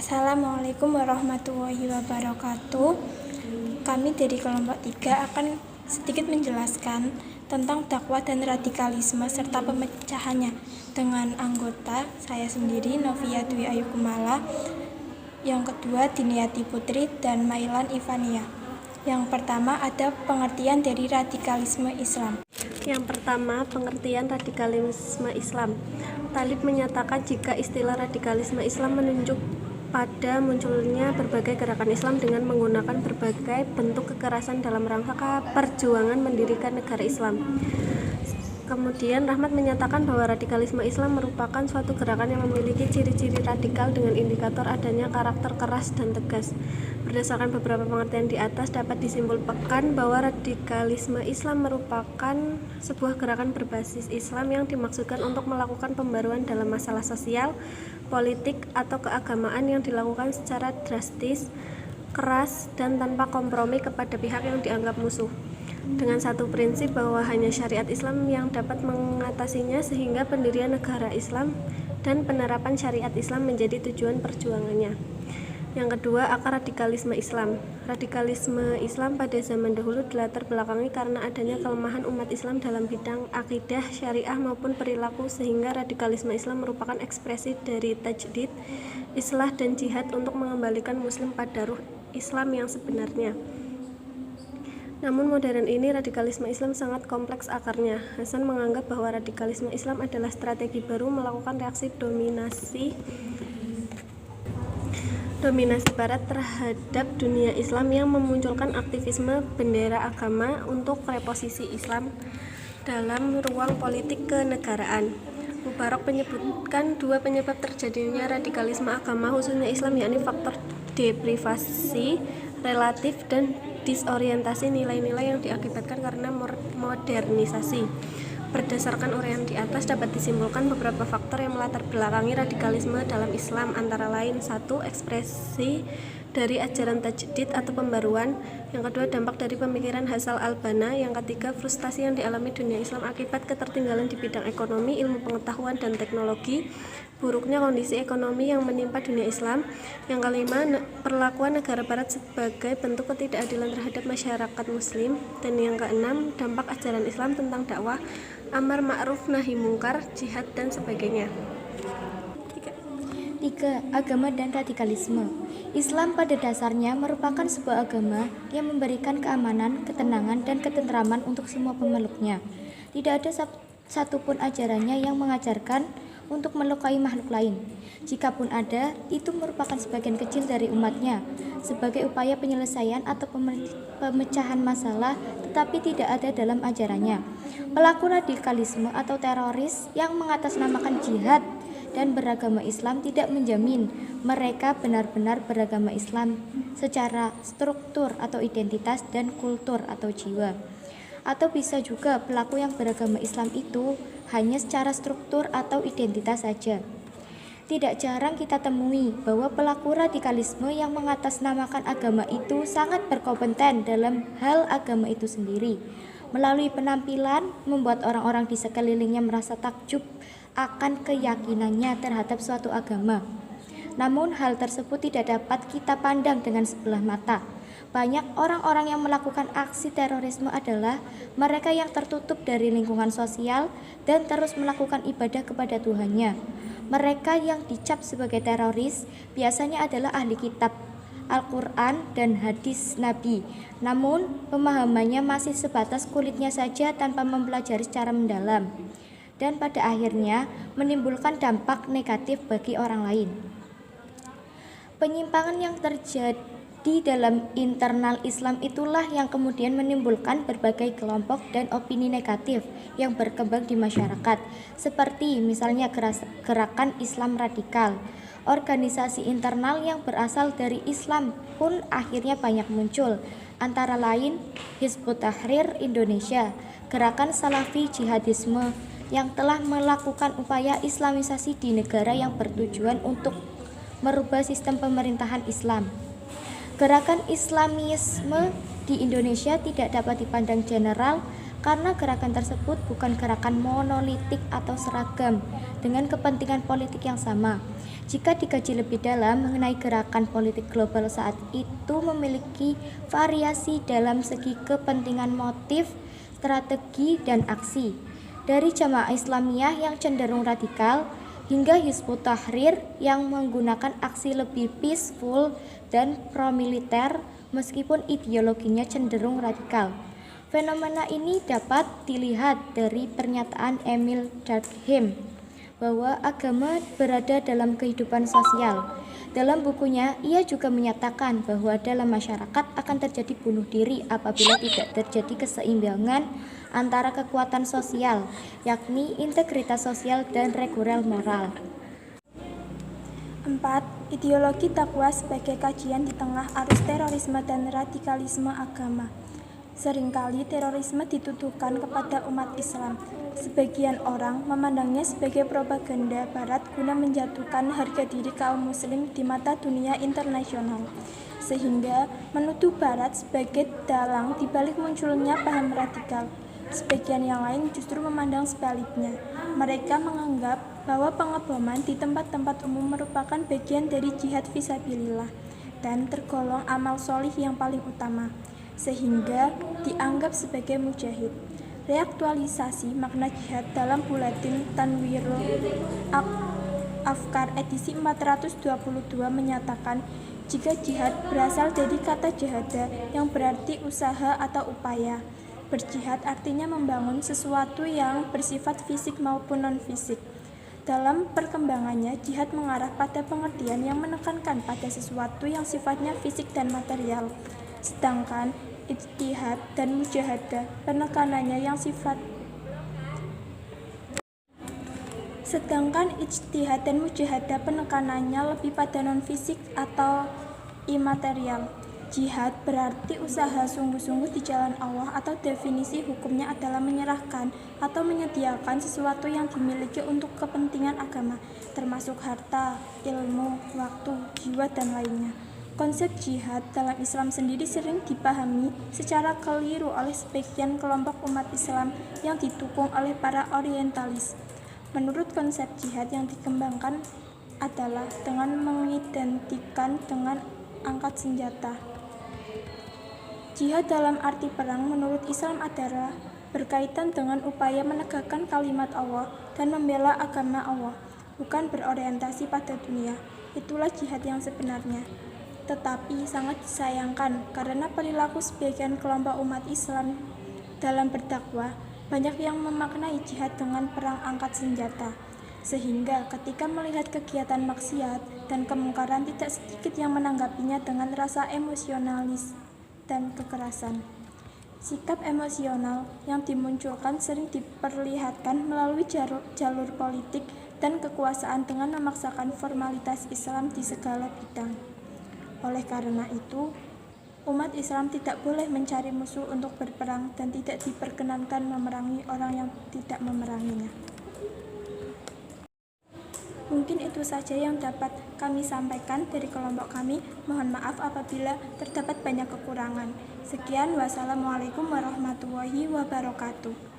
Assalamualaikum warahmatullahi wabarakatuh. Kami dari kelompok 3 akan sedikit menjelaskan tentang dakwah dan radikalisme serta pemecahannya dengan anggota saya sendiri Novia Dwi Ayu Kumala, yang kedua Diniati Putri dan Mailan Ivania. Yang pertama ada pengertian dari radikalisme Islam. Yang pertama, pengertian radikalisme Islam. Talib menyatakan jika istilah radikalisme Islam menunjuk pada munculnya berbagai gerakan Islam dengan menggunakan berbagai bentuk kekerasan dalam rangka perjuangan mendirikan negara Islam. Kemudian Rahmat menyatakan bahwa radikalisme Islam merupakan suatu gerakan yang memiliki ciri-ciri radikal dengan indikator adanya karakter keras dan tegas. Berdasarkan beberapa pengertian di atas, dapat disimpulkan bahwa radikalisme Islam merupakan sebuah gerakan berbasis Islam yang dimaksudkan untuk melakukan pembaruan dalam masalah sosial, politik, atau keagamaan yang dilakukan secara drastis, keras, dan tanpa kompromi kepada pihak yang dianggap musuh, dengan satu prinsip bahwa hanya syariat Islam yang dapat mengatasinya, sehingga pendirian negara Islam dan penerapan syariat Islam menjadi tujuan perjuangannya. Yang kedua, akar radikalisme Islam. Radikalisme Islam pada zaman dahulu dilatar belakangi karena adanya kelemahan umat Islam dalam bidang akidah, syariah maupun perilaku, sehingga radikalisme Islam merupakan ekspresi dari tajdid, islah, dan jihad untuk mengembalikan muslim pada ruh Islam yang sebenarnya. Namun modern ini radikalisme Islam sangat kompleks akarnya. Hasan menganggap bahwa radikalisme Islam adalah strategi baru melakukan reaksi dominasi Barat terhadap dunia Islam yang memunculkan aktivisme bendera agama untuk reposisi Islam dalam ruang politik kenegaraan. Mubarak menyebutkan dua penyebab terjadinya radikalisme agama khususnya Islam, yakni faktor deprivasi relatif dan disorientasi nilai-nilai yang diakibatkan karena modernisasi. Berdasarkan uraian di atas, dapat disimpulkan beberapa faktor yang melatar belakangi radikalisme dalam Islam, antara lain: 1. Ekspresi dari ajaran tajdid atau pembaruan. Yang kedua, dampak dari pemikiran Hassan al-Banna. Yang ketiga, frustasi yang dialami dunia Islam akibat ketertinggalan di bidang ekonomi, ilmu pengetahuan, dan teknologi, buruknya kondisi ekonomi yang menimpa dunia Islam. Yang kelima, perlakuan negara barat sebagai bentuk ketidakadilan terhadap masyarakat muslim. Dan yang keenam, dampak ajaran Islam tentang dakwah, amar ma'ruf nahi mungkar, jihad, dan sebagainya. 3. Agama dan radikalisme. Islam pada dasarnya merupakan sebuah agama yang memberikan keamanan, ketenangan, dan ketentraman untuk semua pemeluknya. Tidak ada satupun ajarannya yang mengajarkan untuk melukai makhluk lain. Jikapun ada, itu merupakan sebagian kecil dari umatnya, sebagai upaya penyelesaian atau pemecahan masalah, tetapi tidak ada dalam ajarannya. Pelaku radikalisme atau teroris yang mengatasnamakan jihad dan beragama Islam tidak menjamin mereka benar-benar beragama Islam secara struktur atau identitas dan kultur atau jiwa. Atau bisa juga pelaku yang beragama Islam itu hanya secara struktur atau identitas saja. Tidak jarang kita temui bahwa pelaku radikalisme yang mengatasnamakan agama itu sangat berkompeten dalam hal agama itu sendiri. Melalui penampilan, membuat orang-orang di sekelilingnya merasa takjub akan keyakinannya terhadap suatu agama. Namun hal tersebut tidak dapat kita pandang dengan sebelah mata. Banyak orang-orang yang melakukan aksi terorisme adalah mereka yang tertutup dari lingkungan sosial dan terus melakukan ibadah kepada Tuhannya. Mereka yang dicap sebagai teroris biasanya adalah ahli kitab, Al-Quran, dan hadis Nabi. Namun pemahamannya masih sebatas kulitnya saja tanpa mempelajari secara mendalam, dan pada akhirnya menimbulkan dampak negatif bagi orang lain. Penyimpangan yang terjadi dalam internal Islam itulah yang kemudian menimbulkan berbagai kelompok dan opini negatif yang berkembang di masyarakat, seperti misalnya gerakan Islam radikal. Organisasi internal yang berasal dari Islam pun akhirnya banyak muncul, antara lain Hizbut Tahrir Indonesia, gerakan Salafi Jihadisme yang telah melakukan upaya islamisasi di negara yang bertujuan untuk merubah sistem pemerintahan Islam. Gerakan Islamisme di Indonesia tidak dapat dipandang general karena gerakan tersebut bukan gerakan monolitik atau seragam dengan kepentingan politik yang sama. Jika dikaji lebih dalam mengenai gerakan politik global saat itu memiliki variasi dalam segi kepentingan motif, strategi, dan aksi. Dari Jamaah Islamiyah yang cenderung radikal, hingga Hizbut Tahrir yang menggunakan aksi lebih peaceful dan pro-militer meskipun ideologinya cenderung radikal. Fenomena ini dapat dilihat dari pernyataan Emil Durkheim bahwa agama berada dalam kehidupan sosial. Dalam bukunya, ia juga menyatakan bahwa dalam masyarakat akan terjadi bunuh diri apabila tidak terjadi keseimbangan antara kekuatan sosial, yakni integritas sosial dan reguler moral. 4. Ideologi takwa sebagai kajian di tengah arus terorisme dan radikalisme agama. Seringkali terorisme dituduhkan kepada umat Islam. Sebagian orang memandangnya sebagai propaganda Barat guna menjatuhkan harga diri kaum muslim di mata dunia internasional, sehingga menuduh Barat sebagai dalang di balik munculnya paham radikal. Sebagian yang lain justru memandang sebaliknya. Mereka menganggap bahwa pengeboman di tempat-tempat umum merupakan bagian dari jihad fisabilillah dan tergolong amal solih yang paling utama, sehingga dianggap sebagai mujahid. Reaktualisasi makna jihad dalam Buletin Tanwirul Afkar edisi 422 menyatakan jika jihad berasal dari kata jahada yang berarti usaha atau upaya. Berjihad artinya membangun sesuatu yang bersifat fisik maupun non-fisik. Dalam perkembangannya, jihad mengarah pada pengertian yang menekankan pada sesuatu yang sifatnya fisik dan material. Sedangkan ijtihad dan mujahadah penekanannya lebih pada non-fisik atau imaterial. Jihad berarti usaha sungguh-sungguh di jalan Allah, atau definisi hukumnya adalah menyerahkan atau menyediakan sesuatu yang dimiliki untuk kepentingan agama, termasuk harta, ilmu, waktu, jiwa, dan lainnya. Konsep jihad dalam Islam sendiri sering dipahami secara keliru oleh sebagian kelompok umat Islam yang didukung oleh para orientalis. Menurut konsep jihad yang dikembangkan adalah dengan mengidentikan dengan angkat senjata. Jihad dalam arti perang menurut Islam adalah berkaitan dengan upaya menegakkan kalimat Allah dan membela agama Allah, bukan berorientasi pada dunia. Itulah jihad yang sebenarnya. Tetapi sangat disayangkan karena perilaku sebagian kelompok umat Islam dalam berdakwah banyak yang memaknai jihad dengan perang angkat senjata, sehingga ketika melihat kegiatan maksiat dan kemungkaran tidak sedikit yang menanggapinya dengan rasa emosionalis dan kekerasan. Sikap emosional yang dimunculkan sering diperlihatkan melalui jalur politik dan kekuasaan dengan memaksakan formalitas Islam di segala bidang. Oleh karena itu, umat Islam tidak boleh mencari musuh untuk berperang dan tidak diperkenankan memerangi orang yang tidak memeranginya. Mungkin itu saja yang dapat kami sampaikan dari kelompok kami. Mohon maaf apabila terdapat banyak kekurangan. Sekian, wassalamualaikum warahmatullahi wabarakatuh.